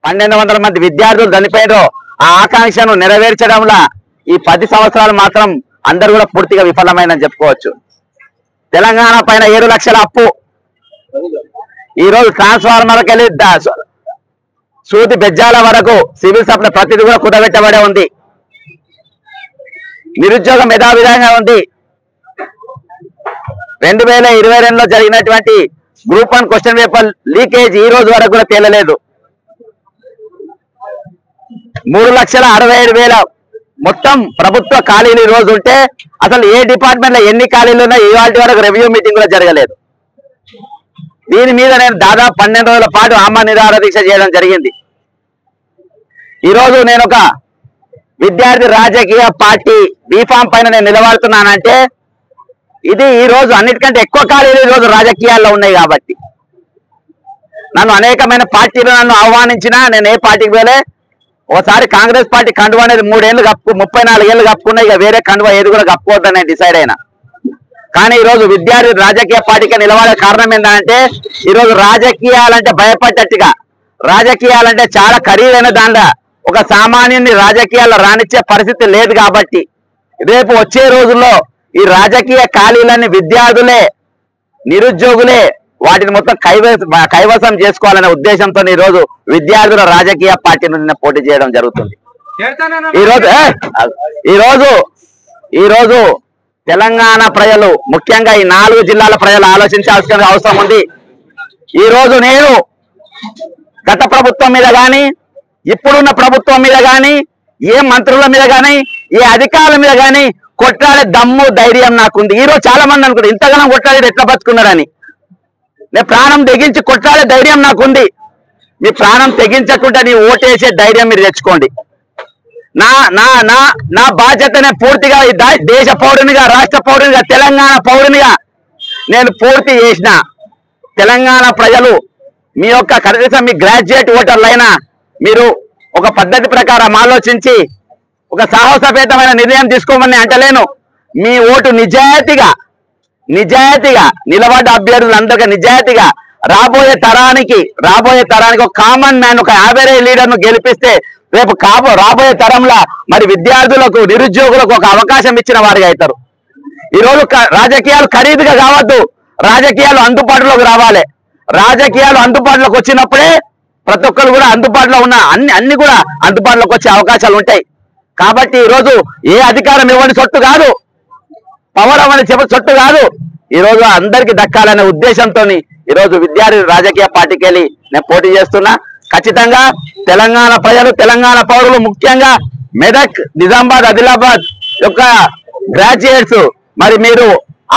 1200 మంది విద్యార్థులు చనిపోయారో ఆ ఆకాంక్షను నెరవేర్చడంలో ఈ 10 సంవత్సరాలు మాత్రం అందరూ కూడా పూర్తిగా విఫలమైందని చెప్పుకోవచ్చు. తెలంగాణ పైన 7 లక్షల అప్పు, ఈ రోజు ట్రాన్స్ఫార్మర్కి వెళ్ళి సూది బెజ్జాల వరకు సివిల్ సప్లై ప్రతిదీ కూడా కుదబెట్టబడే ఉంది. నిరుద్యోగం యథావిధంగా ఉంది. 2022లో జరిగినటువంటి గ్రూప్ 1 క్వశ్చన్ పేపర్ లీకేజ్ ఈ రోజు వరకు కూడా తేలలేదు. 3,67,000 మొత్తం ప్రభుత్వ ఖాళీలు ఈ రోజు ఉంటే అసలు ఏ డిపార్ట్మెంట్ లో ఎన్ని ఖాళీలు ఉన్నా ఇవాళ వరకు రివ్యూ మీటింగ్ కూడా జరగలేదు. దీని మీద నేను దాదాపు 12 రోజుల పాటు ఆమరణ నిరాహార దీక్ష చేయడం జరిగింది. ఈ రోజు నేను ఒక విద్యార్థి రాజకీయ పార్టీ బీఫామ్ పైన నేను నిలబడుతున్నానంటే ఇది ఈ రోజు అన్నిటికంటే ఎక్కువ ఖాళీలు ఈ రోజు రాజకీయాల్లో ఉన్నాయి కాబట్టి. నన్ను అనేకమైన పార్టీలు నన్ను ఆహ్వానించినా నేను ఏ పార్టీకి పోలే. ఒకసారి కాంగ్రెస్ పార్టీ కండువ అనేది 3 ఏళ్ళు 34 ఏళ్ళు కప్పుకున్నా, ఇక వేరే కండువ ఏది కూడా కప్పుకోవద్దని డిసైడ్ అయినా. కానీ ఈరోజు విద్యార్థి రాజకీయ పార్టీగా నిలబడే కారణం ఏంటంటే ఈరోజు రాజకీయాలంటే భయపడ్డట్టుగా, రాజకీయాలంటే చాలా ఖరీదైన దాంట్లో ఒక సామాన్యుని రాజకీయాల్లో రానిచ్చే పరిస్థితి లేదు కాబట్టి రేపు వచ్చే రోజుల్లో ఈ రాజకీయ ఖాళీలన్నీ విద్యార్థులే, నిరుద్యోగులే వాటిని మొత్తం కైవసం చేసుకోవాలనే ఉద్దేశంతో ఈరోజు విద్యార్థుల రాజకీయ పార్టీ నుండి పోటీ చేయడం జరుగుతుంది. ఈరోజు తెలంగాణ ప్రజలు, ముఖ్యంగా ఈ 4 జిల్లాల ప్రజలు ఆలోచించాల్సిన అవసరం ఉంది. ఈ రోజు నేను గత ప్రభుత్వం మీద కానీ, ఇప్పుడున్న ప్రభుత్వం మీద కానీ, ఏ మంత్రుల మీద కానీ, ఏ అధికారుల మీద కానీ కొట్లాడే దమ్ము ధైర్యం నాకుంది. ఈరోజు చాలా మంది అనుకుంటారు ఇంతగానో కొట్లాడి ఎట్లా బతుకున్నారని. నేను ప్రాణం తెగించి కొట్లాడే ధైర్యం నాకుంది. మీ ప్రాణం తెగించకుండా నీ ఓటేసే ధైర్యం మీరు తెచ్చుకోండి. నా నా నా నా బాధ్యతనే పూర్తిగా దేశ పౌరునిగా, రాష్ట్ర పౌరునిగా, తెలంగాణ పౌరునిగా నేను పూర్తి చేసిన. తెలంగాణ ప్రజలు మీ యొక్క కనీసం మీ గ్రాడ్యుయేట్ ఓటర్లైనా మీరు ఒక పద్ధతి ప్రకారం ఆలోచించి ఒక సాహసపేతమైన నిర్ణయం తీసుకోమని అంటలేను. మీ ఓటు నిజాయితీగా నిలబడ్డ అభ్యర్థులందరికీ నిజాయితీగా రాబోయే తరానికి ఒక కామన్ మ్యాన్, ఒక యావరేజ్ లీడర్ ను గెలిపిస్తే రేపు రాబోయే తరంలో మరి విద్యార్థులకు, నిరుద్యోగులకు ఒక అవకాశం ఇచ్చిన వారిగా అవుతారు. ఈరోజు రాజకీయాలు ఖరీదుగా కావద్దు, రాజకీయాలు అందుబాటులోకి రావాలి. రాజకీయాలు అందుబాటులోకి వచ్చినప్పుడే ప్రతి ఒక్కరు కూడా అందుబాటులో ఉన్న అన్ని కూడా అందుబాటులోకి వచ్చే అవకాశాలు ఉంటాయి. కాబట్టి ఈరోజు ఏ అధికారం ఇవ్వని సొత్తు కాదు, పవర్ అవ్వని సొత్తు కాదు, ఈరోజు అందరికీ దక్కాలనే ఉద్దేశంతో ఈరోజు విద్యార్థి రాజకీయ పార్టీకి వెళ్ళి నేను పోటీ చేస్తున్నా. ఖచ్చితంగా తెలంగాణ ప్రజలు, తెలంగాణ పౌరులు, ముఖ్యంగా మెదక్, నిజామాబాద్, ఆదిలాబాద్ యొక్క గ్రాడ్యుయేట్స్ మరి మీరు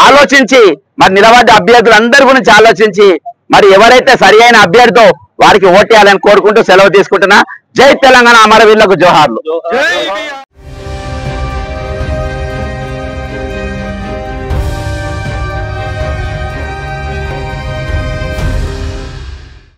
ఆలోచించి మరి నిలబడ్డ అభ్యర్థులు అందరి గురించి ఆలోచించి మరి ఎవరైతే సరి అయిన అభ్యర్థో వారికి ఓటేయాలని కోరుకుంటూ సెలవు తీసుకుంటున్నా. జై తెలంగాణ, అమరవీరులకు జోహార్లు.